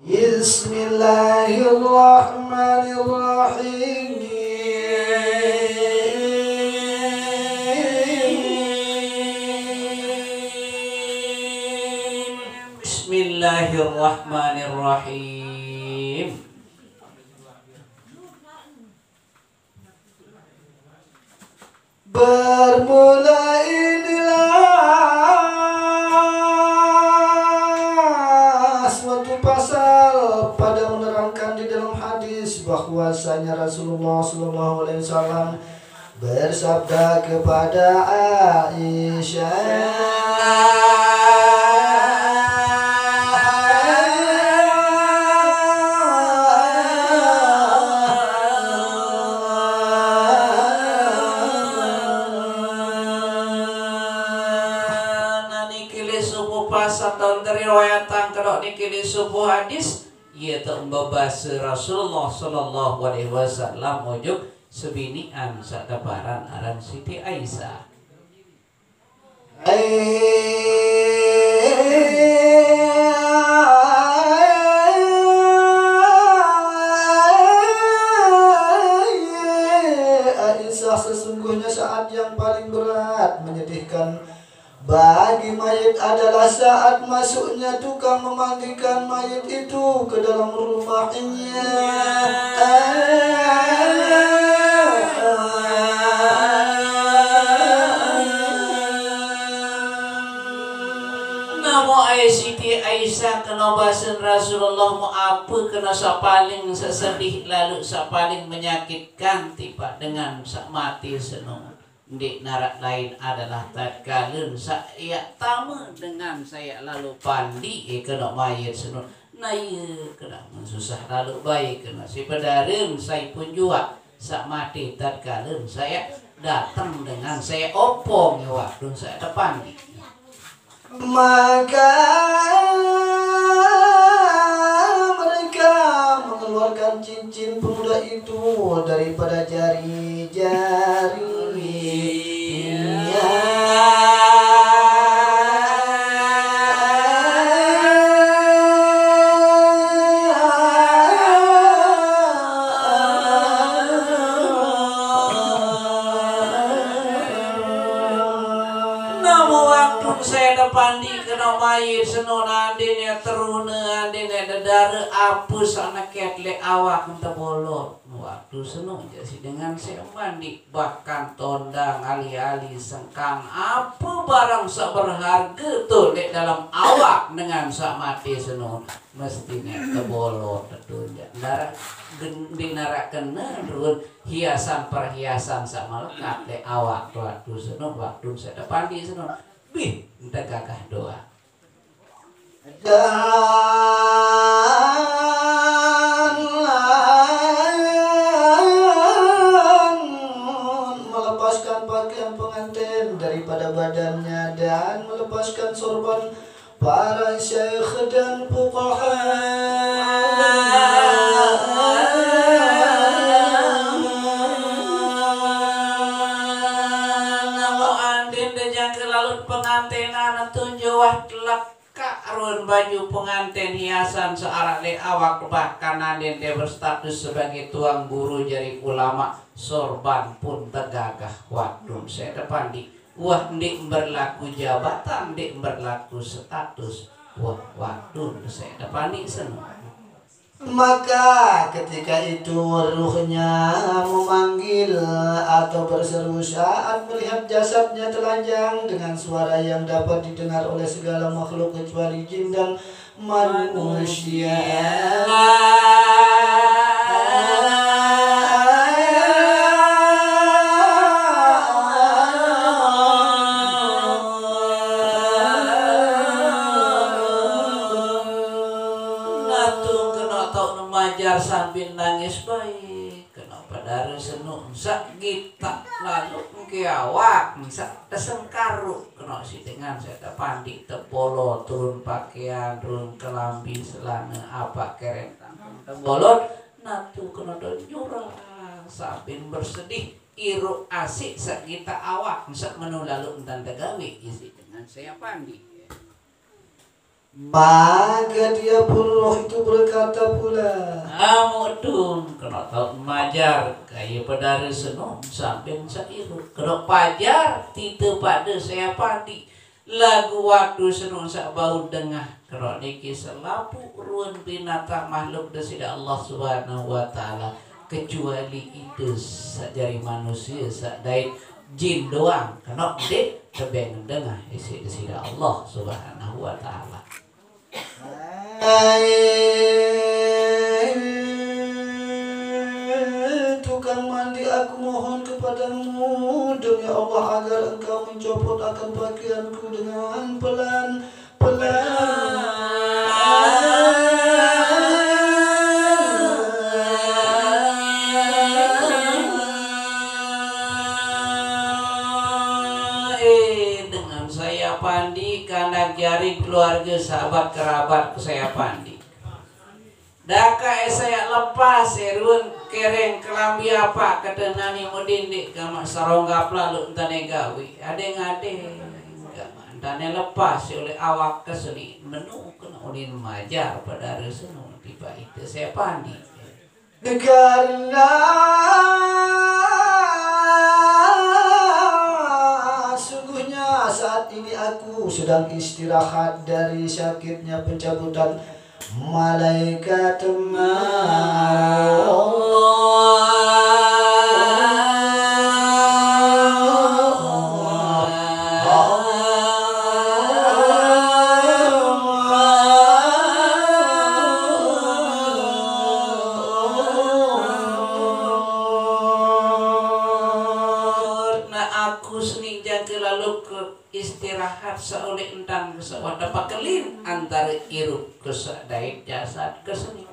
Bismillahirrahmanirrahim. Bismillahirrahmanirrahim. Bermula inilah suatu pasal pada menerangkan di dalam hadis bahwasanya Rasulullah SAW bersabda kepada Aisyah, riwayatan kalau nikili subuh hadis ieu teh membahas Rasulullah sallallahu alaihi wasallam ujuk sebinian sadaparan aran Siti Aisyah. Aisyah sesungguhnya saat yang paling berat menyedihkan bagi mayit adalah saat masuknya tukang memandikan mayit itu ke dalam rumahnya. Namo Siti Aisyah kena bahasan Rasulullah mau apa kena sapaling sesedih lalu sapaling menyakitkan tiba dengan sak mati senung. Di narak lain adalah tatkala saya tamu dengan saya lalu pandi kena mayat senun na ieu kena susah lalu baik kena si pedareum saya pun jua sak mati tatkala saya datang dengan saya opong waktu saya pandi. Maka mereka mengeluarkan cincin pemuda itu daripada jari-jari. Pandi kena mayit senun andine teruna andine dadar apus anak ketle awak minta bolot waktu senun jadi dengan saya mandi bahkan tondang ali-ali sengkang apa barang sak berharga tuh di dalam awak dengan sak mati senun mestinya kebolot tentunya darah dinarak kena turun hiasan perhiasan sak melekat di awak waktu senun waktu saya pandi senun bih, minta gagah doa. Dan melepaskan pakaian pengantin daripada badannya dan melepaskan sorban para syekh dan fuqaha. Pengantinan tunjuah leka arun baju pengantin hiasan searah le awak bahkan aden dia berstatus sebagai tuang guru jari ulama sorban pun tegagah waktu saya depan di wah ndik berlaku jabatan ndik berlaku status wah waktu saya depan di senang. Maka ketika itu ruhnya memanggil atau berseru saat melihat jasadnya telanjang dengan suara yang dapat didengar oleh segala makhluk kecuali jin dan manusia. Sambil nangis baik kenapa dari senuk sak kita lalu kiawak sak tesengkaru kena si dengan saya pandi tepolo turun pakaian turun kelambi selana apa kerentang tebolot natu kena jurang sambil bersedih iru asik sak kita awak sak menu lalu entan tegawi isi dengan saya pandi. Maka dia pun roh itu berkata pula, Mudun kena tau majar kaya pedara senong sampai sairu kena pajar tita pada saya padi lagu waktu senong sak bau dengah kena niki selapu ruan binatang makhluk desida Allah Subhanahu wa taala kecuali itu sajari manusia sak dait jin doang kena dek tebeng dengah isi desida Allah Subhanahu wa taala. Tukang mandi, aku mohon kepadamu demi Allah agar engkau mencopot akan pakaianku dengan pelan-pelan. Dengan saya pandi karena jaring keluarga sahabat kerabat saya pandi. Daka saya lepas serun kereng kelambi apa kata nani mudindik kama saronggap lalu entane gawi ade entane lepas oleh awak keseni menu kena ulin majar pada resenu tiba itu saya pandi Karena sungguhnya saat ini aku sedang istirahat dari sakitnya pencabutan malaikat istirahat seoleh entang kesewada pakelin antara iruk kesadait jasad keseni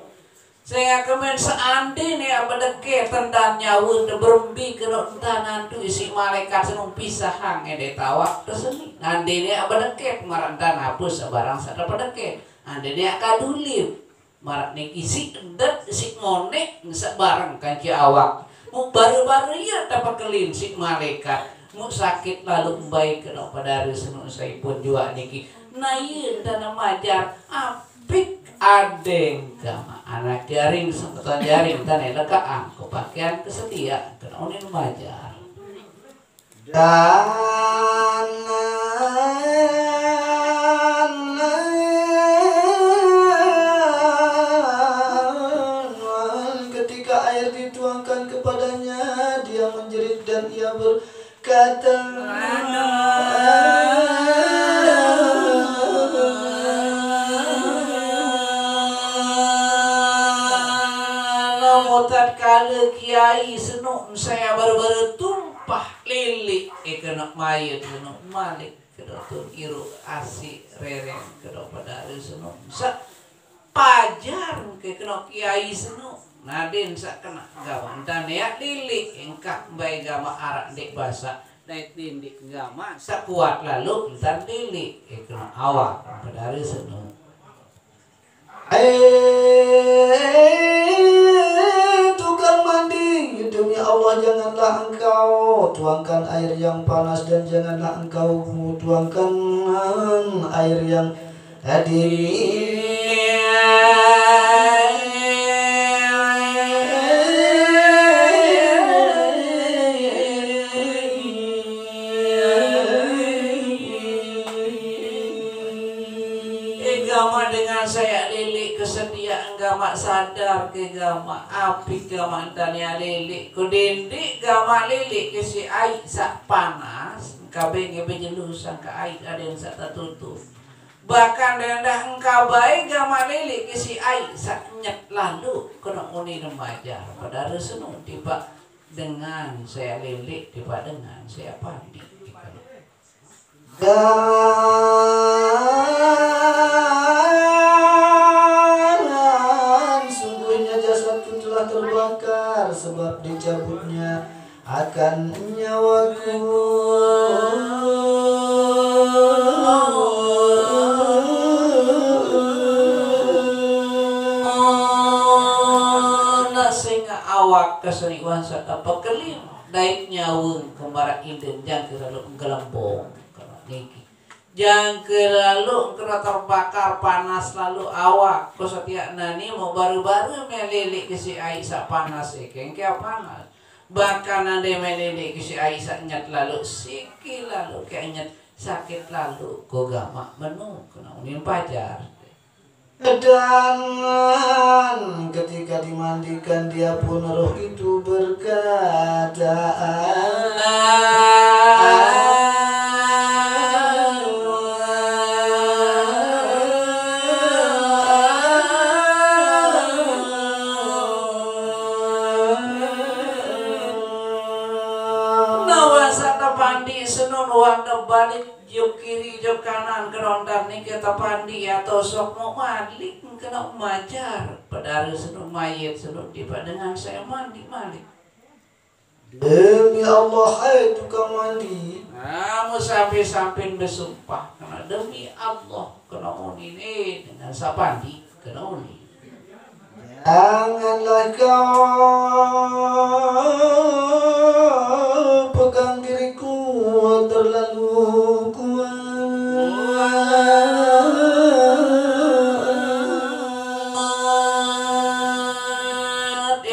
saya kemen seandi nih abadake tendang nyawa de berembi kena entanan tu isi malaikat senung pisahang ede tawak keseni andi nih abadake marantan hapus barang sada padake andi nih akadulip marak nih isi endet isi ngonek sebarang kanci awak mu baru-baru ya tapakelin si malaikat mu sakit lalu baik kena pada resenu saya pun juga niki nayin dan majar apik adeng kama anak jaring sempetan jaring dan lekaang kepakaian kesetia kena unin majar dan ketika air dituangkan kepadanya dia menjerit dan ia berkata tatkala kiai senuk saya baru-baru tumpah lili kena mayat senuk malik kena tur iru asi rereng kena pada senuk sa pajar ke kena kiai senuk nadin sa kena gawan dan ya lili engkak bae gama arak dek basa naik dindik gama sa kuat lalu dan lili kena awak pada senuk tukang mandi, demi Allah janganlah engkau tuangkan air yang panas dan janganlah engkau tuangkan air yang dingin. Gama dengan saya lili kesediaan gama sadar ke gama api gama tanya lili ku dindi gama lili ke si air sak panas kabeh ngebejelusan ke air ada yang sak tertutup bahkan dendah engkau baik gama lili ke si air sak nyet lalu kena uni remaja pada resenu tiba dengan saya lili tiba dengan saya pandi dan sungguhnya jasadku telah terbakar sebab dicabutnya akan nyawaku. Sehingga awak keseniwan serta pekelin daik nyawung kemara inden jang kelalu gelembong niki jangke lalu kena terbakar panas lalu awak ko setiap nani mau baru-baru melili ke si Aisyah panas kengke panas bahkan ada melili ke si Aisyah nyat lalu sikil lalu kayak nyat sakit lalu ko gamak menu kena unin pajar. Dan ketika dimandikan dia pun roh itu berkata, pandi senun wanda balik juk kiri juk kanan kerondan nih kita pandi atau sok mau malik kena majar pada hari senun mayit senun tiba dengan saya mandi malik demi Allah hai tukang mandi. Kamu sampai bersumpah karena demi Allah kena ini dengan sapandi kena uni. Janganlah kau pegang diriku terlalu kuat.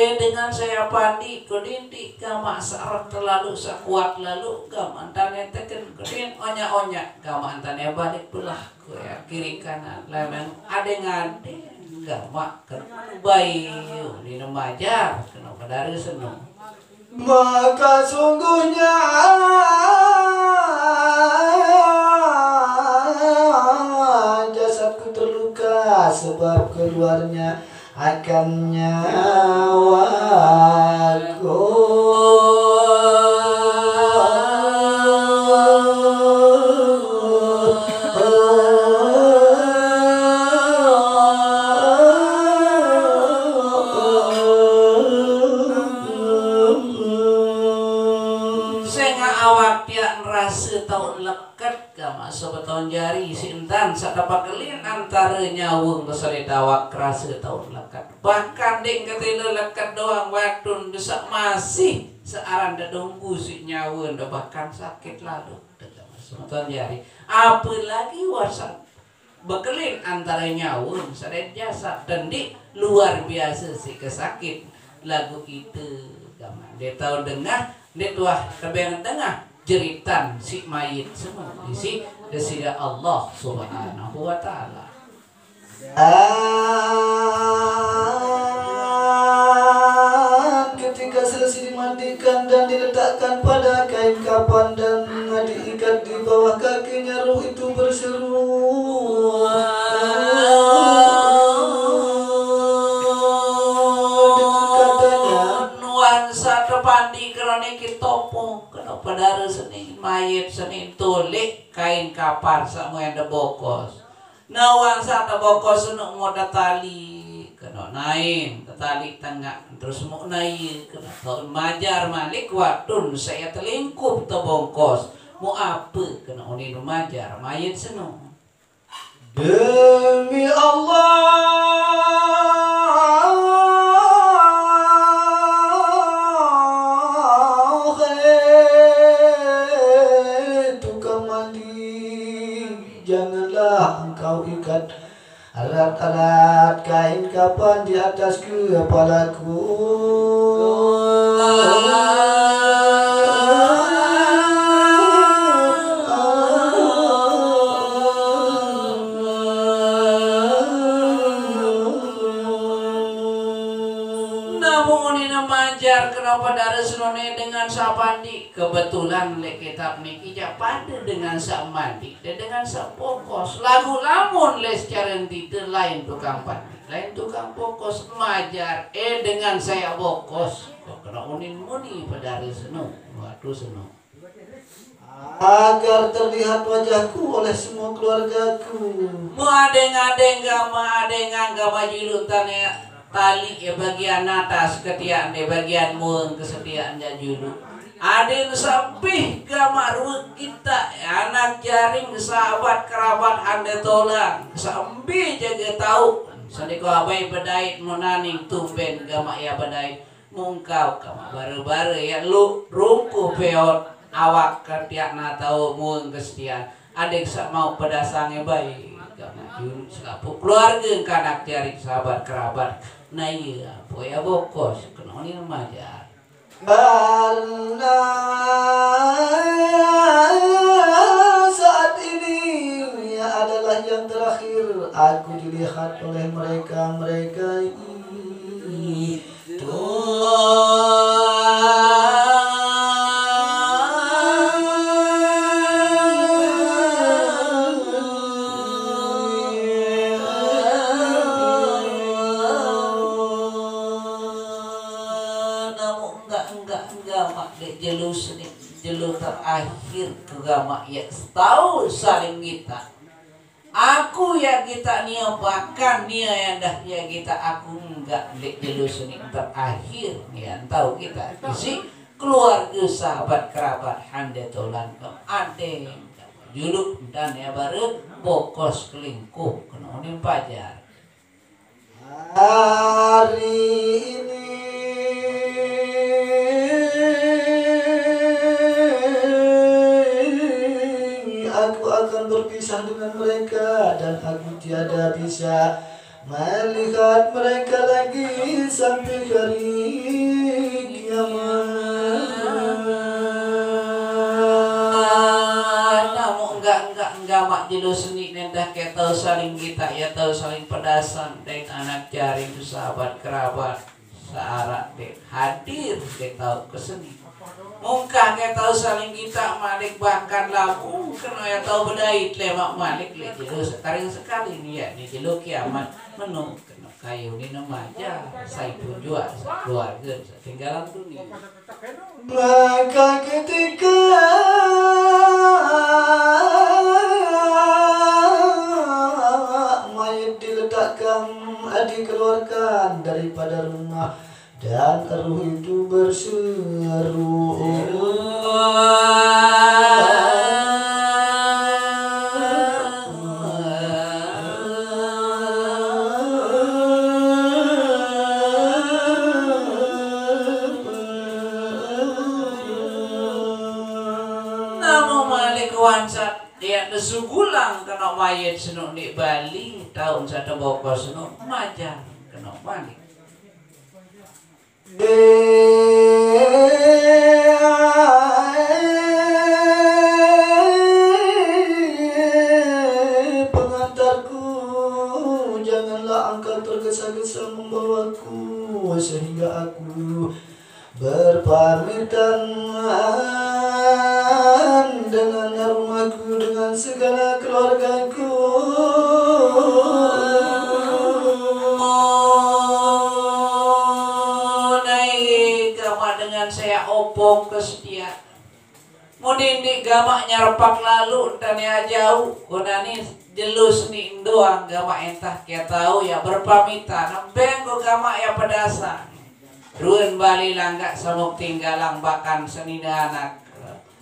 Dengan saya pandi kodinti gamak sarap terlalu sekuat lalu gamantane teken kodin onya gamantane balik belah ya kiri kanan lemeng adeng-adeng gamak bayu di nemaja kenapa dari senung maka sungguhnya jasadku terluka sebab keluarnya akan nyawaku. Tahun lekat gama sebeton jari sintan sadapa kelin antara nyawung besari dawak kerasa tahun lekat bahkan ding ketila lekat doang waktu desak masih searan dadunggu si nyawung bahkan sakit lalu sebeton jari apalagi wasan bekelin antara nyawung sadet jasa dan di luar biasa si kesakit lagu itu gama dia tahu dengar dia tuah kebengan tengah jeritan si mayit semua isi desida Allah Subhanahu wa taala. Ketika selesai dimandikan dan diletakkan pada kain kapan dan diikat di bawah kakinya, ruh itu berseru dengan katanya, nuansa tepandi kerana topo kenapa darah seni mayit seni tulik kain kapar sama yang ada bokos nuansa ada bokos senuk mau tali kena naik tali tengah terus mau naik kena tahun majar malik waktu saya terlingkup terbongkos mau apa kena unin majar mayit senuk demi Allah tukang mandi, janganlah engkau ikat alat-alat kain kapan di atas kepalaku. Kenapa dari senone dengan sapandi kebetulan le kitab niki pada dengan samandi dan dengan sapokos lagu lamun le secara tidak lain tukang pandi lain tukang pokos majar dengan saya bokos kok kena unin muni pada hari seno waktu seno agar terlihat wajahku oleh semua keluargaku. Muadeng-adeng gama jiluntan ya tali ya bagian atas ketiak di bagian mueng kesetiaan jajulu adin sapih gamaru kita anak jaring sahabat kerabat anda tolak sambil jaga tahu sadiko abai bedait monaning tumben gama ya bedait mungkau kama baru-baru ya lu rungku peot awak ketiak na tahu mueng kesetiaan adek sak mau pedasange baik gama juru selapu keluarga kanak jari sahabat kerabat nah iya poya bokos kenoni remaja karena saat ini adalah yang terakhir aku dilihat oleh mereka itu. Jelus nih jelus terakhir agama ya tahu saling kita aku ya kita nia bahkan nia yang dah ya kita aku enggak dek jelus nih terakhir nih tahu kita isi keluarga sahabat kerabat hande tolan ke ade juluk dan ya baru bokos kelingkuh kena pajar hari ini berpisah dengan mereka dan aku tiada bisa melihat mereka lagi sampai hari kiamat. Namun enggak mak jelo seni nendah kayak tahu saling kita ya tahu saling pedasan dan anak jari itu sahabat kerabat searah dek hadir dek tahu keseni. Mungkah kayak tahu saling kita malik bahkan lamu kena ya tahu bedait lemak malik le jelo sekarang sekali nih ya di jelo kiamat menu kena kayu ini nama aja saya pun juga keluarga tinggalan dunia maka ketika mayat diletakkan dikeluarkan daripada rumah dan ruh itu berseru Namo Malik wansat dia desugulang kena mayat senuk di Bali tahun satu bokos senuk majang kena Malik pengantarku janganlah engkau tergesa-gesa membawaku sehingga aku berpamitan dengan rumahku dengan segala keluargaku saya opong kesetia mau dindik gamak nyarpak lalu dan ya jauh konani jelus nih doang gamak entah kia tahu ya berpamitan nembeng go gamak ya pedasan ruin bali langgak samuk tinggalang bahkan senina anak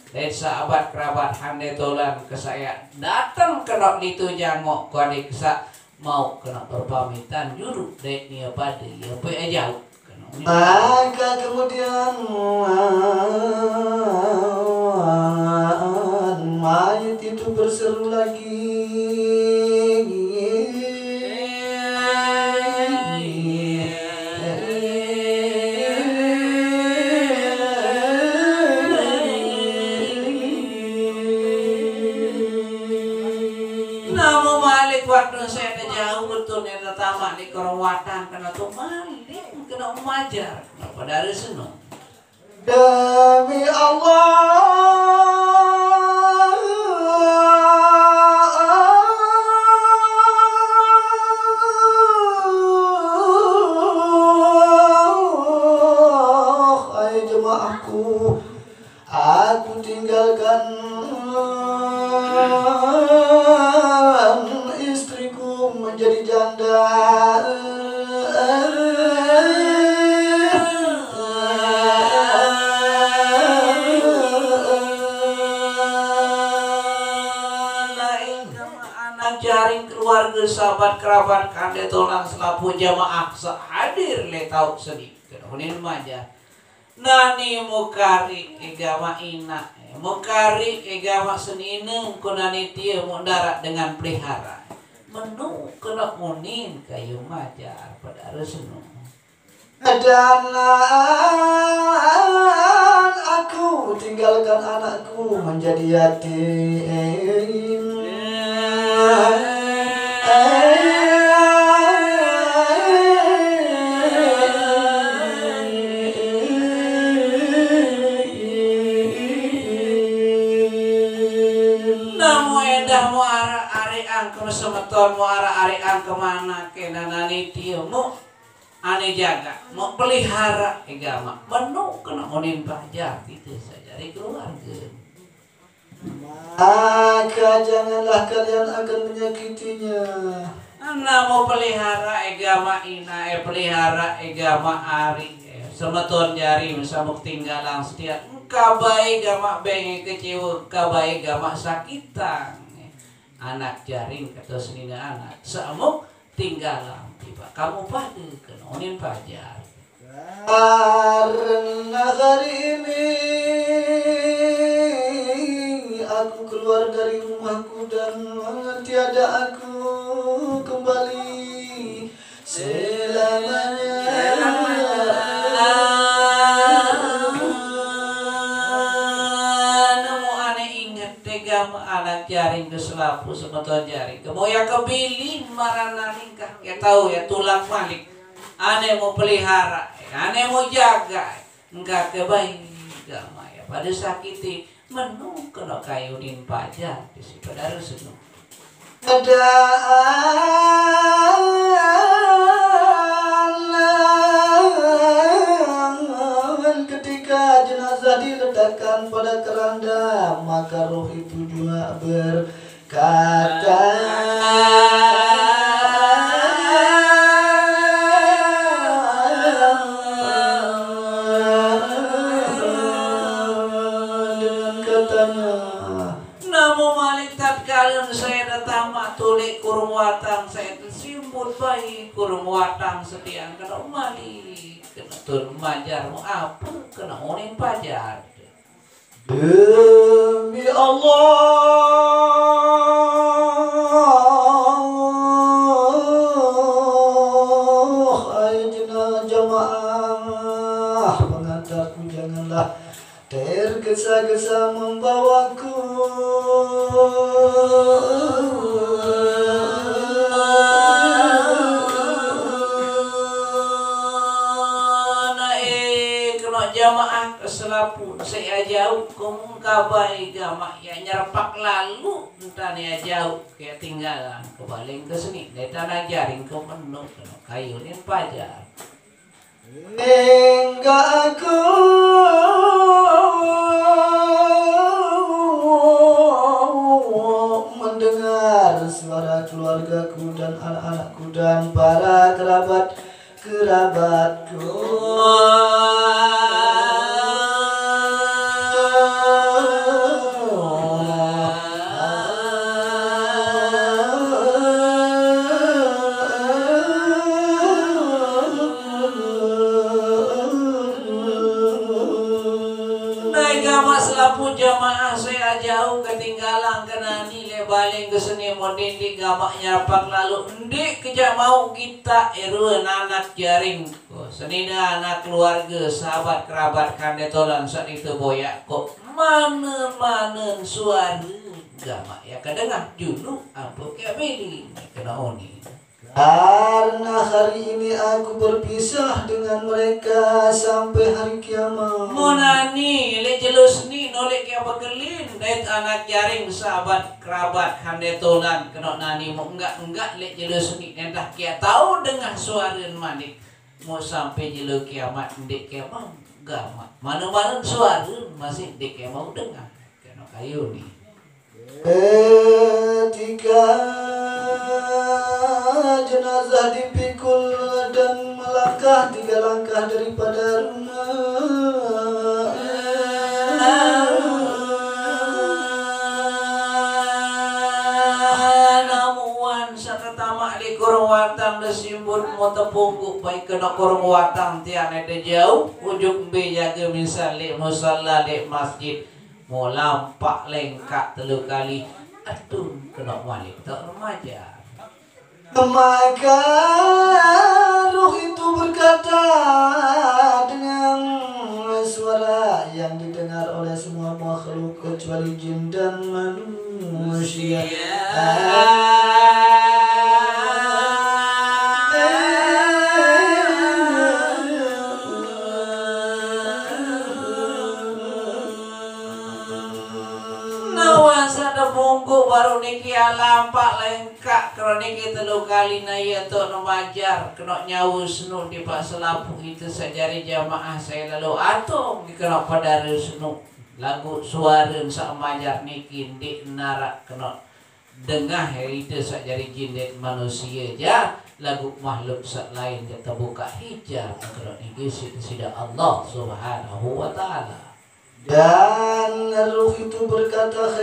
dari sahabat kerabat hande tolan ke saya datang kena itu jangok kuadik sa mau kena berpamitan juru dek nia pada ya pe jauh maka kemudian mayat itu berseru lagi Namu Malik waktu saya jauh betul yang tamak di kerawatan kena tuh Malik kena umajar kenapa dari senang demi Allah hai jemaahku aku tinggalkan istriku menjadi janda keluarga sahabat kerabat kande tolang selapu jamaah hadir le tau sedih kenunin maja nani mukari igama ina mau kari agama senine kunani dia mau darat dengan pelihara menu kena unin kayu majar pada resenu dan aku tinggalkan anakku menjadi yatim. Namu edah mu ari-arian ke semeton mu ari-arian kemana kena nani dia mu ane jaga mau pelihara agama menu kena unin pajar gitu saja dari keluarga. Maka janganlah kalian akan menyakitinya. Anak mau pelihara agama ina pelihara agama ari semeton jari samuk tinggalang setia kabai gama benge kecewa kabai gama sakitan anak jaring kata senina anak samuk tinggalang tiba kamu pada kenonin pajar karena hari ini aku keluar dari rumahku dan tiada aku kembali selamanya. Nemu aneh ingat tegam anak jaring ke selapu sebetul jaring kemo ya kebili marana ningkah ya tahu ya tulang malik aneh mau pelihara aneh mau jaga enggak kebaik gama ya pada sakiti menu kena kayunin pajar di si pada resenu ketika jenazah diletakkan pada keranda maka roh itu juga berkata dengan katanya namo malik tatkala saya datang tulik kurung watang saya tersimbut bayi kurung watang setiang kena malik kena tur majar mau apa kena unin pajar demi Allah ayat jamaah pengantarku janganlah tergesa-gesa membawaku jamaah keselapu saya jauh kum kabai gama ya nyerpak lalu entah ya jauh kayak tinggalan kebaling ke sini dari tanah jaring ke menu kayunin pajar hingga aku mendengar suara keluargaku dan anak-anakku dan para kerabatku jamaah saya jauh ketinggalan kena nilai baling ke seni modindik gamak nyapak lalu ndik kejak mau kita erun anak jaring senina anak keluarga sahabat kerabat kandetolan saat itu boyak kok mana suara gamak ya kadang julu apa kayak beli kena oni karena hari ini aku berpisah dengan mereka sampai hari kiamat. Monani le jelus ni nolek kia begelin dait anak jaring sahabat kerabat handetolan kena nani mau enggak le jelus ni entah kia tahu dengan suara manik mau sampai jelu kiamat ndek kia mau gamak mana suara masih ndek kia mau dengar kena kayu ni ketika jenazah dipikul dan melangkah 3 langkah daripada rumah namuan sakatama di kurung watang desimbut mau tepungkuk baik kena kurung watang tiang ada jauh ujung be jaga misal musalla di masjid mau lampak lengkak 3 kali aduh kena malik tak remaja. Maka ruh itu berkata dengan suara yang didengar oleh semua makhluk kecuali jin dan manusia. Baru niki lampak lengkak kalau niki 3 kali naya tok nomajar kena nyawus nu di pak selapu itu sajari jamaah saya lalu atong kena pada resnu lagu suareun sak majar niki di narak kena dengah itu sajari jin manusia ja lagu makhluk sak lain kita buka hijab kena niki sida Allah Subhanahu wa taala. Dan ruh itu berkata,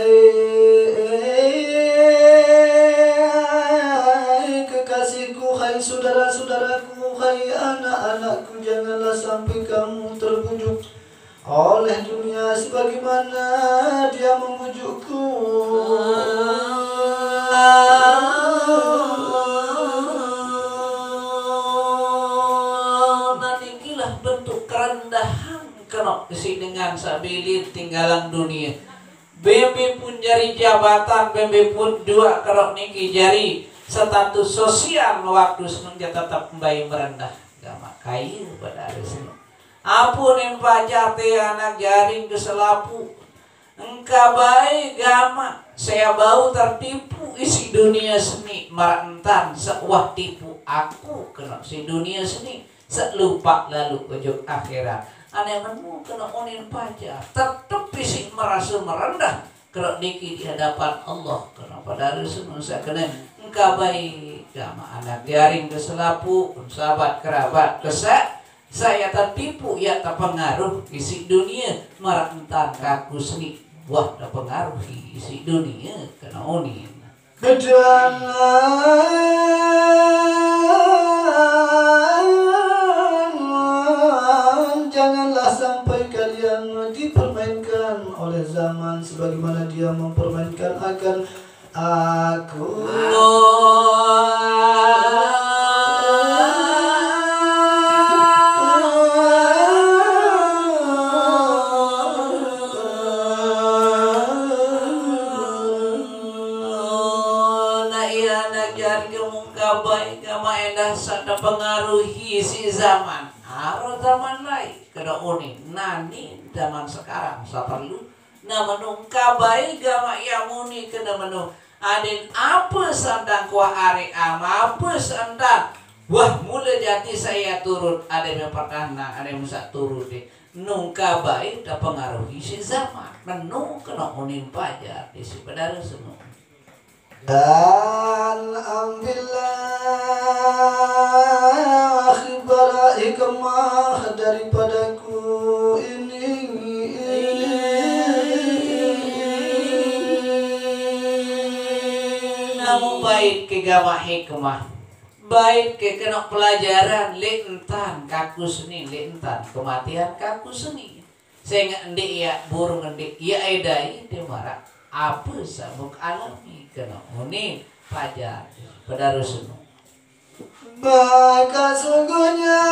kekasihku, hai saudara-saudaraku, hai anak-anakku, janganlah sampai kamu terbujuk oleh dunia sebagaimana dia membujukku. Nadikilah bentuk kerendahan kena isi dengan sabilin tinggalan dunia. Bembe pun jari jabatan, bembe pun dua kerok niki jari status sosial waktu senengja tetap kembali merendah. Gama kayu pada hari seneng. Apun yang pacar teh anak jaring ke selapu. Engkau baik gama, saya bau tertipu isi dunia seni marantan sewah tipu aku kena si dunia seni selupa lalu ujung akhirat. Aneh menu kena onin pacar tetap isi merasa merendah kena niki di hadapan Allah kena pada resun saya kena engkau baik gama anak jaring ke selapu sahabat kerabat kesak saya tertipu ya terpengaruh isi dunia marantan kaku seni wah terpengaruhi isi dunia kena onin janganlah sampai kalian dipermainkan oleh zaman sebagaimana dia mempermainkan akan aku. Pengaruhi si zaman aro zaman lain kena unik nani zaman sekarang sa perlu na menungka baik gama ya muni kena menung aden apa sandang kuah are ama apa sandang wah mulai jadi saya turun ada yang pertanda ada yang bisa turun deh nungka baik dah pengaruhi si zaman menung kena unik pajar di si pedara semua. Dan ambillah khibarah hikmah daripadaku ini namun baik ke gama hikmah baik ke kena pelajaran lentan kaku seni lentan kematian kaku seni saya ngendi ya burung ngendi ya edai dia marah apa sabuk alami kena unik pajar pada rusun maka sungguhnya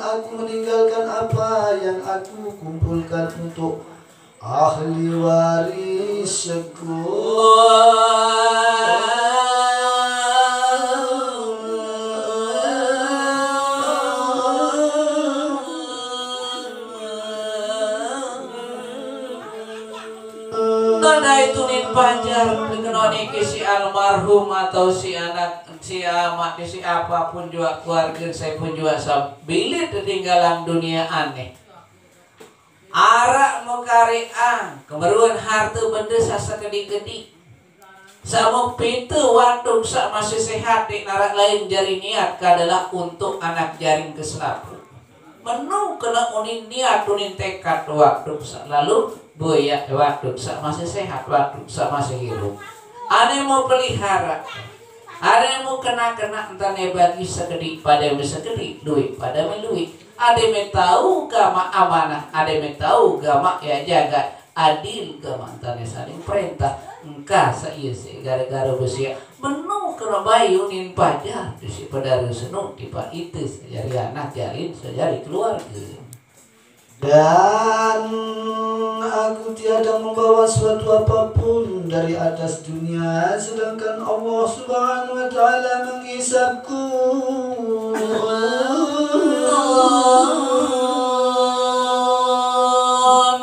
aku meninggalkan apa yang aku kumpulkan untuk ahli warisku. Pajar dengan si almarhum atau si anak si amat si apapun juga keluarga saya pun juga sabilit ketinggalan dunia aneh arak mau kariang kemeruan harta benda sasa gede-gede sama pintu waktu sak masih sehat di narak lain jari niat adalah untuk anak jaring ke selapu menu kena unin niat unin tekad waktu lalu buaya waktu sak masih sehat waktu sak masih hidup aneh mau pelihara Ada yang mau kena entane bagi sekedik pada yang sekedik duit pada meluit. Ada yang tahu gama amanah, ada yang tahu gama ya jaga adil gama entane saling perintah. Engkau saya sih gara-gara besia menu kena bayunin pajar di si pada senu tiba itu sejari anak jarin sejari keluarga. Dan aku tiada membawa suatu apapun dari atas dunia, sedangkan Allah Subhanahu wa Ta'ala menghisapku.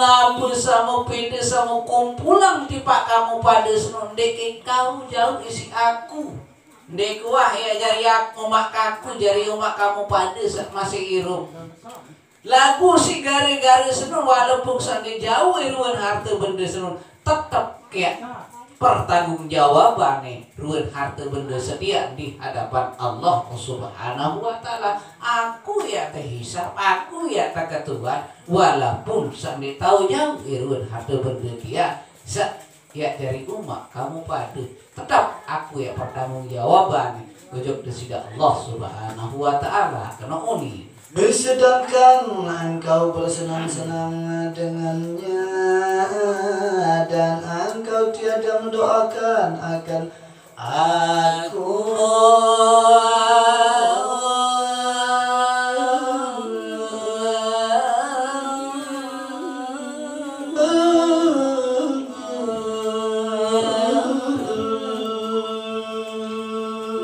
Namun sama pede sama kumpulan tipak kamu pada senun dek kau jauh isi aku. Dek wah ya jari aku mak kaku jari umak kamu pada masih irum. Lagu si gara-gara senun walaupun sangat jauh ruan harta benda senun tetap kayak pertanggungjawaban nih ruan harta benda sedia di hadapan Allah Subhanahu wa Ta'ala. Aku ya terhisap, aku ya tak ketuan walaupun sangat tahu jauh ruan harta benda dia ya dari umat kamu pada tetap aku ya pertanggungjawaban ujuk desidah Allah Subhanahu wa Ta'ala karena oni. Sedangkan engkau bersenang-senang dengannya dan engkau tiada mendoakan akan aku.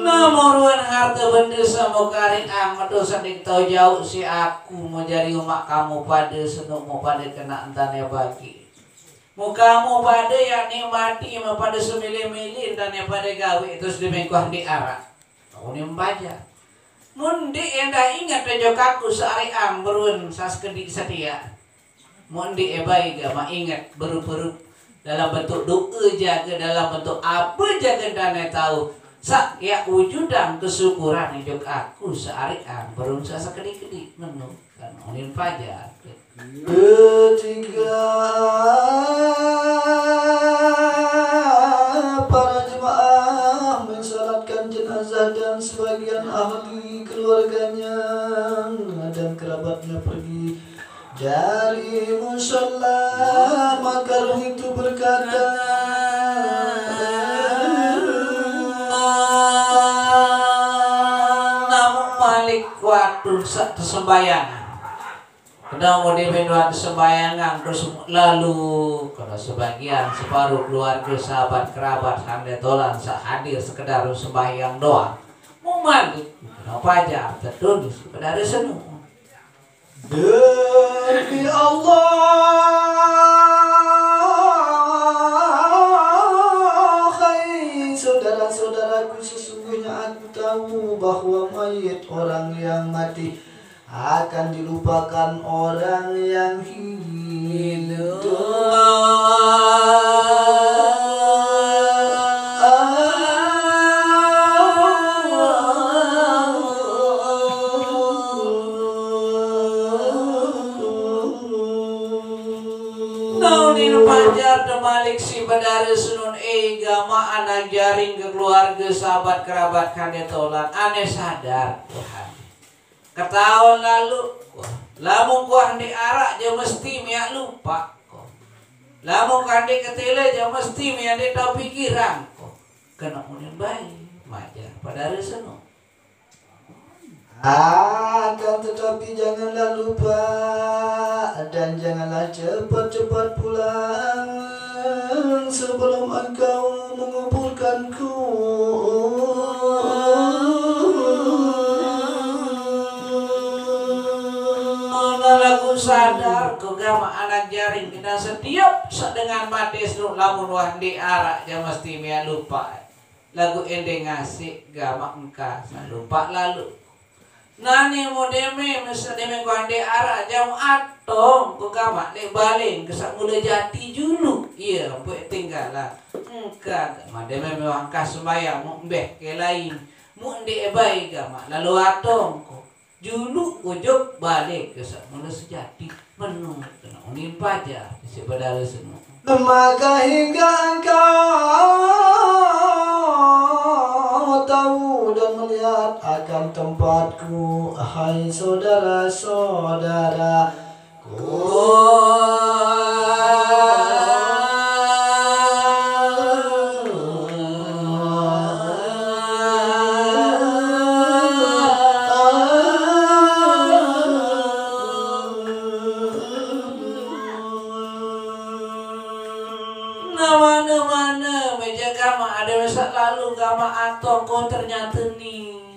Namuruan harta benda sama karin amat dosa diktahu jauh si aku mau jadi umat kamu pada senuk mau pada kena entane bagi mau kamu pada yang nikmati mau pada semilih-milih entane pada gawe terus dimengkuah di arah kau ni membaca mundi endah ingat pejok aku sehari ambrun saskedik setia mundi ebai gak ingat beru-beru dalam bentuk doa jaga dalam bentuk apa jaga dana tahu sak ya wujudan kesyukuran hidup aku sehari belum saya kedik-kedik menu kan onin fajar ketika para jemaah mensalatkan jenazah dan sebagian ahli keluarganya dan kerabatnya pergi dari musalla maka roh itu berkata waktu sembayangan kedang mau diminum sembayangan terus lalu kalau sebagian separuh keluarga sahabat kerabat sampai tolan hadir sekedar sembahyang doang mau mandi kenapa aja tertulis sekedar senung demi Allah hai saudara-saudaraku sesungguhnya aku tahu bahwa mayit orang yang mati akan dilupakan orang yang hidup. Naunin panjar temalik si badare sunun gama anak jaring ke keluarga sahabat kerabat kande tolan aneh sadar Tuhan ketahun lalu lamun kuah di arak dia mesti miak lupa lamun kande ketile dia mesti miak dia tahu pikiran kena unin baik majar pada reseno akan tetapi janganlah lupa dan janganlah cepat-cepat pulang sebelum engkau menguburkanku. Lagu sadar kegama anak jaring kita setiap dengan mati seluruh lamun wah di arak dia mesti mia lupa lagu ending ngasih gama engka lupa lalu nani modeme mesti deme ko ande ara jam atong ko gama le baling kesak mula jati julu iya buat tinggalah engka mademe mewang kas sembayang mu mbeh ke lain mu ende baik gama lalu atong ko julu ujug balik kesak mula sejati menung kena unin pajar si badara senu maka hingga engkau tahu meninggalkan tempatku. Hai mana meja gama ada masa lalu gama atau kau ternyata nih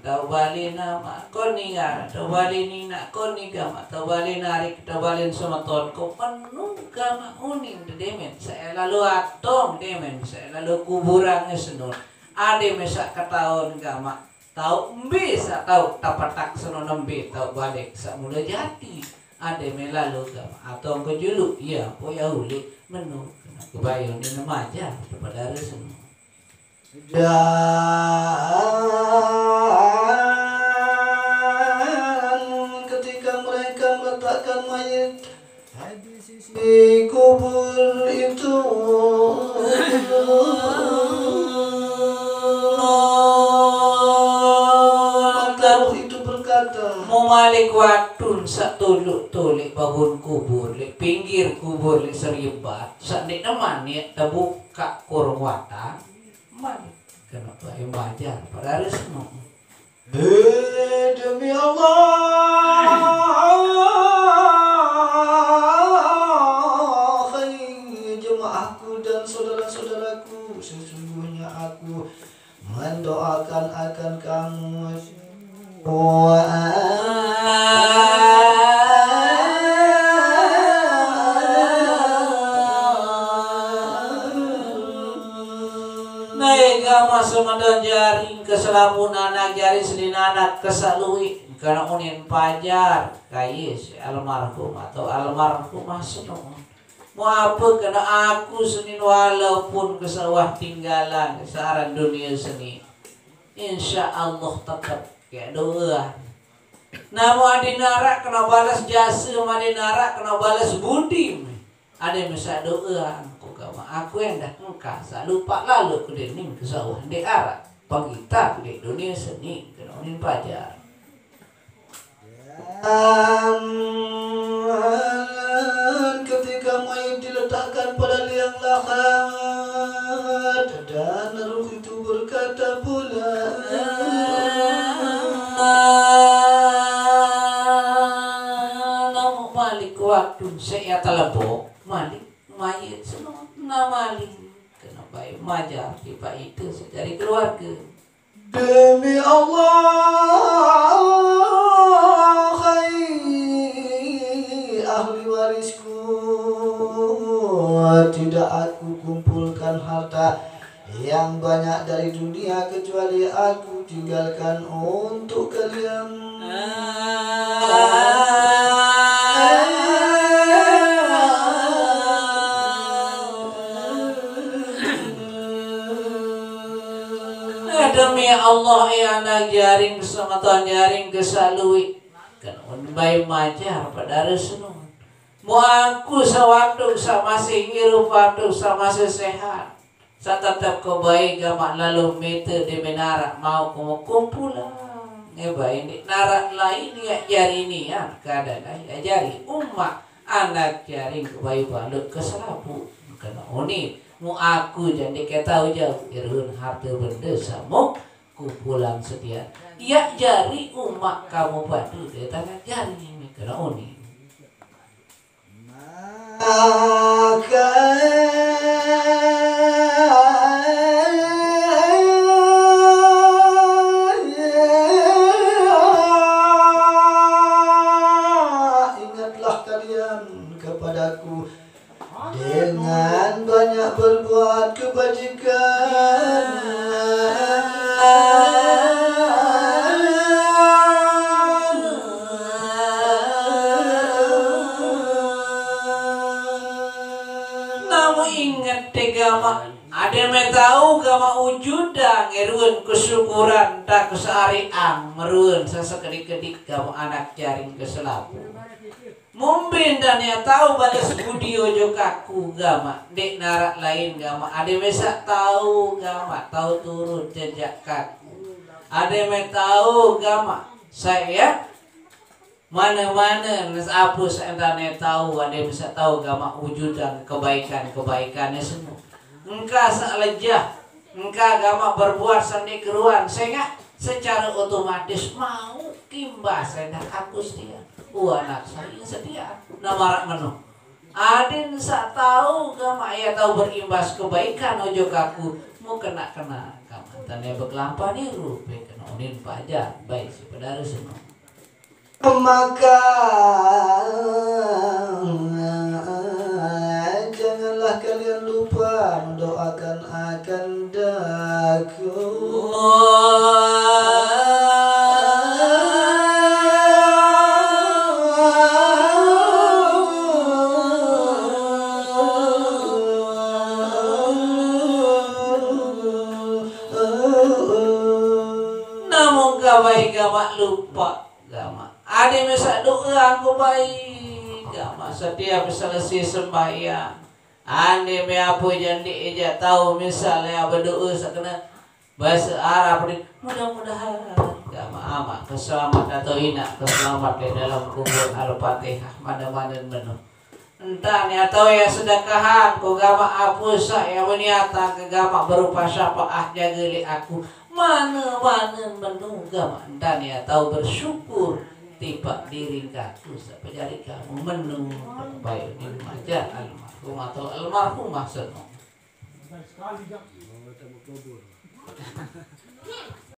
tahu balik nama kau nih tahu balik ni nak kau nih gama tahu balik narik tahu balik sama ton kau penuh gama uning demen saya lalu atong demen saya lalu kuburannya senun ada masa ketahuan gama tahu bisa tahu tapatak senun nembe tahu balik samula jati ada melalu gama atau kau julu ya poya uli menu kebayang di nama aja kepada semua dan ketika mereka meletakkan mayat di sisi kubur itu maka itu berkata mau malik watun sak tulik bangun kubur li pinggir kubur li seribat sak dik nama ni terbuka kurung watan malik kenapa yang bajar pada semua demi Allah hai jemaahku dan saudara-saudaraku sesungguhnya aku mendoakan akan kamu semua. Semadon jaring keselamun anak jari sedin anak kesalui karena unin pajar kais almarhum atau almarhumah senong mau apa karena aku senin walaupun kesawah tinggalan kesaran dunia seni insya Allah tetap kayak doa namun adinara kena balas jasa adinara kena balas budi ada masa doa aku yang dah engkau lupa lalu ke dening ke sawah di arah pagita di dunia seni kenonin pajar dan ketika mayat diletakkan pada liang lahat dan ruh itu berkata pula namun malik waktu saya telepon malik mayat semua namaling kenapa majar tiba itu dari keluarga demi Allah hai ahli warisku tidak aku kumpulkan harta yang banyak dari dunia kecuali aku tinggalkan untuk kalian demi Allah yang anak jaring sematan jaring kesalui kan unbai majar pada resnu mau aku sewaktu sama si hirup waktu sama si sehat saya tetap kau baik gamak lalu meter di menara mau kamu kumpulan baik ini narak lain ya jari ini ya keadaan ya jari umat anak jaring kebayu balut keselapu karena ini mu aku jadi tahu jauh irun harta benda samuk kumpulan setia ya jari umat kamu padu di tangan jari ini kena oni maka ingatlah kalian kepadaku dengan banyak berbuat kebajikan namun ingat tegama ada me tahu gama wujudan ngeruan kesyukuran tak kesarian meruan sesekedik-kedik gama anak jaring keselapu Mumbin dan ya tahu balas budi ojo kaku gama dek narak lain gama ada mesak tahu gama tahu turun jejak kaku Ada yang tahu gama saya mana-mana apa saya tahu, ada yang bisa tahu gama wujudan kebaikannya semua. Engkau salejah, engkau gama berbuat sandi keruan, saya secara otomatis mau kimbas saya aku setia. Anak saya setia. Nama menu. Adin sak tahu gama ya tahu berimbas kebaikan ojo kaku mau kena gama tanya berkelampa nih rupe kena unin pajak baik si pedara semua. Maka janganlah kalian lupa mendoakan akan daku. Baik gama lupa gama ada masa doa aku baik gama setiap selesai sembahyang ane me apa jandi eja tahu misalnya berdoa sakena bahasa Arab mudah-mudahan gama ama keselamat atau ina keselamat di dalam kubur Al-Fatihah mana-mana benar entah ni atau ya sedekahan ku gama apusa ya meniata ke gama berupa syafaat jagali aku mana-mana menunggam dan ya tahu bersyukur tiba diri kaku sampai jari kamu menung baik ini maja almarhum atau almarhumah seno.